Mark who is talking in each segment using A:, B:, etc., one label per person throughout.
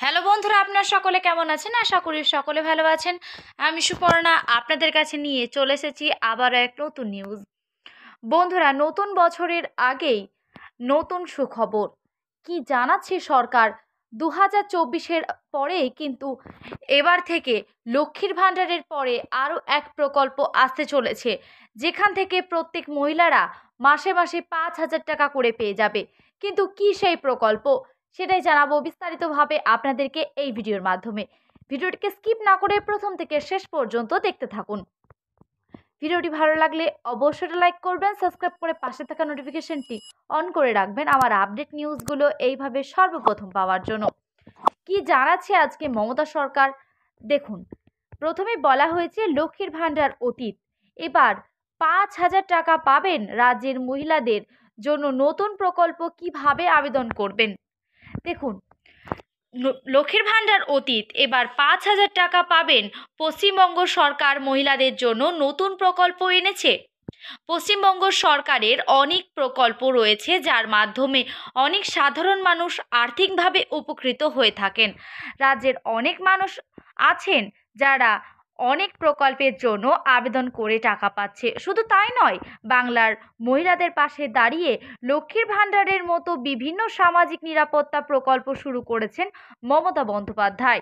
A: Hello বন্ধুরা, আপনারা সকলে কেমন আছেন? আশা করি সকলে ভালো আছেন। আমি সুপর্ণা আপনাদের কাছে নিয়ে চলে এসেছি আবারও এক নতুন নিউজ। বন্ধুরা, নতুন বছরের আগেই নতুন সুখবর কি জানাচ্ছে সরকার। 2024-এর পরেই কিন্তু এবার থেকে লক্ষ্মীর ভাণ্ডারের পরে আরও এক প্রকল্প আসতে চলেছে, যেখান থেকে প্রত্যেক মহিলারা মাসে মাসে 5,000 টাকা করে পেয়ে যাবে। কিন্তু কি সেই প্রকল্প, সেটাই জানাবো বিস্তারিতভাবে আপনাদেরকে এই ভিডিওর মাধ্যমে। ভিডিওটিকে স্কিপ না করে প্রথম থেকে শেষ পর্যন্ত দেখতে থাকুন। ভিডিওটি ভালো লাগলে অবশ্যই লাইক করবেন, সাবস্ক্রাইব করে পাশে থাকা নোটিফিকেশনটি অন করে রাখবেন আমার আপডেট নিউজগুলো এইভাবে সর্বপ্রথম পাওয়ার জন্য। কি জানাচ্ছে আজকে মমতা সরকার, দেখুন। প্রথমে বলা হয়েছে লক্ষ্মীর ভাণ্ডার অতীত, এবার 5,000 টাকা পাবেন রাজ্যের মহিলাদের জন্য। নতুন প্রকল্প কিভাবে আবেদন করবেন দেখুন। লক্ষ্মীর ভাণ্ডার অতীত, এবার 5,000 টাকা পাবেন। পশ্চিমবঙ্গ সরকার মহিলাদের জন্য নতুন প্রকল্প এনেছে। পশ্চিমবঙ্গ সরকারের অনেক প্রকল্প রয়েছে, যার মাধ্যমে অনেক সাধারণ মানুষ আর্থিকভাবে উপকৃত হয়ে থাকেন। রাজ্যের অনেক মানুষ আছেন যারা অনেক প্রকল্পের জন্য আবেদন করে টাকা পাচ্ছে। শুধু তাই নয়, বাংলার মহিলাদের পাশে দাঁড়িয়ে লক্ষ্মীর ভাণ্ডারের মতো বিভিন্ন সামাজিক নিরাপত্তা প্রকল্প শুরু করেছেন মমতা বন্দ্যোপাধ্যায়।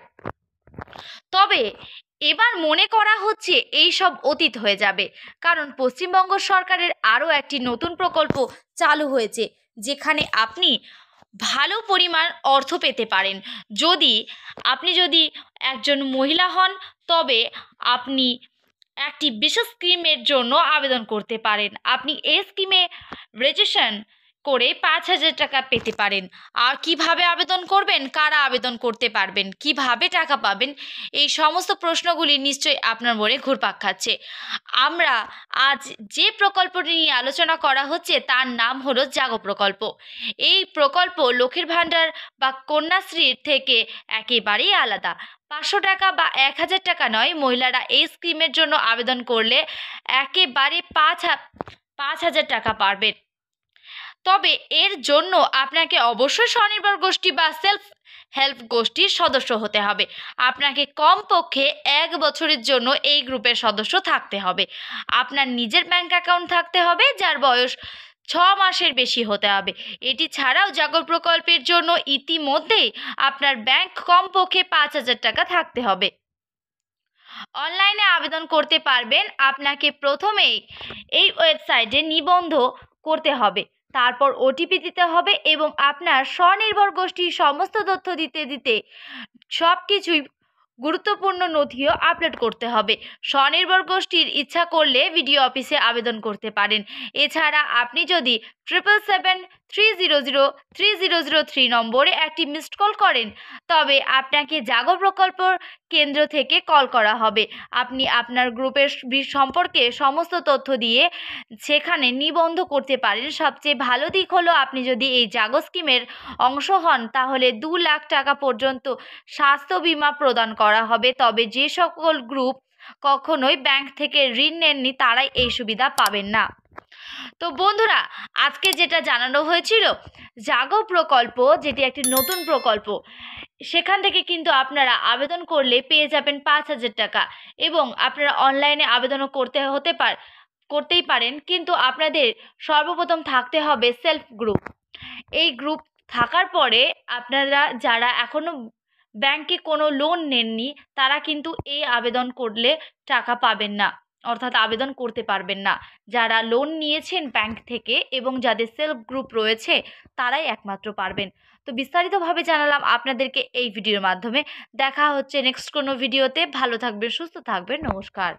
A: তবে এবার মনে করা হচ্ছে এই সব অতীত হয়ে যাবে, কারণ পশ্চিমবঙ্গ সরকারের আরও একটি নতুন প্রকল্প চালু হয়েছে, যেখানে আপনি ভালো পরিমাণ অর্থ পেতে পারেন। আপনি যদি একজন মহিলা হন, তবে আপনি একটি বিশেষ স্কিমের জন্য আবেদন করতে পারেন। আপনি এই স্কিমে রেজিস্ট্রেশন করে 5,000 টাকা পেতে পারেন। আর কিভাবে আবেদন করবেন, কারা আবেদন করতে পারবেন, কিভাবে টাকা পাবেন, এই সমস্ত প্রশ্নগুলি নিশ্চয়ই আপনার মনে ঘুরপাক খাচ্ছে। আমরা আজ যে প্রকল্পটি নিয়ে আলোচনা করা হচ্ছে তার নাম হলো জাগো প্রকল্প। এই প্রকল্প লক্ষ্মীর ভাণ্ডার বা কন্যাশ্রীর থেকে একেবারেই আলাদা। 500 টাকা বা 1,000 টাকা নয়, মহিলারা এই স্কিমের জন্য আবেদন করলে একেবারে 5,000 টাকা পাবেন। তবে এর জন্য আপনাকে অবশ্যই স্বনির্ভর গোষ্ঠী বা সেলফ হেল্প গোষ্ঠীর সদস্য হতে হবে। আপনাকে কমপক্ষে 1 বছরের জন্য এই গ্রুপের সদস্য থাকতে হবে। আপনার নিজের ব্যাংক অ্যাকাউন্ট থাকতে হবে, যার বয়স 6 মাসের বেশি হতে হবে। এটি ছাড়াও জাগো প্রকল্পের জন্য ইতিমধ্যেই আপনার ব্যাংক কমপক্ষে 5,000 টাকা থাকতে হবে। অনলাইনে আবেদন করতে পারবেন। আপনাকে প্রথমেই এই ওয়েবসাইটে নিবন্ধ করতে হবে, তারপর ওটিপি দিতে হবে এবং আপনার স্বনির্ভর গোষ্ঠীর সমস্ত তথ্য দিতে সব কিছুই গুরুত্বপূর্ণ নথিও আপলোড করতে হবে। স্বনির্ভর গোষ্ঠীর ইচ্ছা করলে ভিডিও অফিসে আবেদন করতে পারেন। এছাড়া আপনি যদি 777-300-3003 নম্বরে একটি মিসড কল করেন, তবে আপনাকে জাগো প্রকল্প কেন্দ্র থেকে কল করা হবে। আপনি আপনার গ্রুপের সম্পর্কে সমস্ত তথ্য দিয়ে সেখানে নিবন্ধ করতে পারেন। সবচেয়ে ভালো দিক হলো, আপনি যদি এই জাগো স্কিমের অংশ হন, তাহলে 2 লাখ টাকা পর্যন্ত স্বাস্থ্য বীমা প্রদান করা হবে। তবে যে সকল গ্রুপ কখনোই ব্যাংক থেকে ঋণ নেননি, তারাই এই সুবিধা পাবেন না। তো বন্ধুরা, আজকে যেটা জানানো হয়েছিল জাগো প্রকল্প, যেটি একটি নতুন প্রকল্প, সেখান থেকে কিন্তু আপনারা আবেদন করলে পেয়ে যাবেন 5,000 টাকা এবং আপনারা অনলাইনে আবেদনও করতেই পারেন। কিন্তু আপনাদের সর্বপ্রথম থাকতে হবে সেলফ গ্রুপ। এই গ্রুপ থাকার পরে আপনারা যারা এখনও ব্যাংকে কোনো লোন নেননি, তারা কিন্তু এই আবেদন করলে টাকা পাবেন না, অর্থাৎ আবেদন করতে পারবেন না। যারা লোন নিয়েছেন ব্যাংক থেকে এবং যাদের সেলফ গ্রুপ রয়েছে, তারাই একমাত্র পারবেন। তো বিস্তারিতভাবে জানালাম আপনাদেরকে এই ভিডিওর মাধ্যমে। দেখা হচ্ছে নেক্সট কোনো ভিডিওতে। ভালো থাকবেন, সুস্থ থাকবেন, নমস্কার।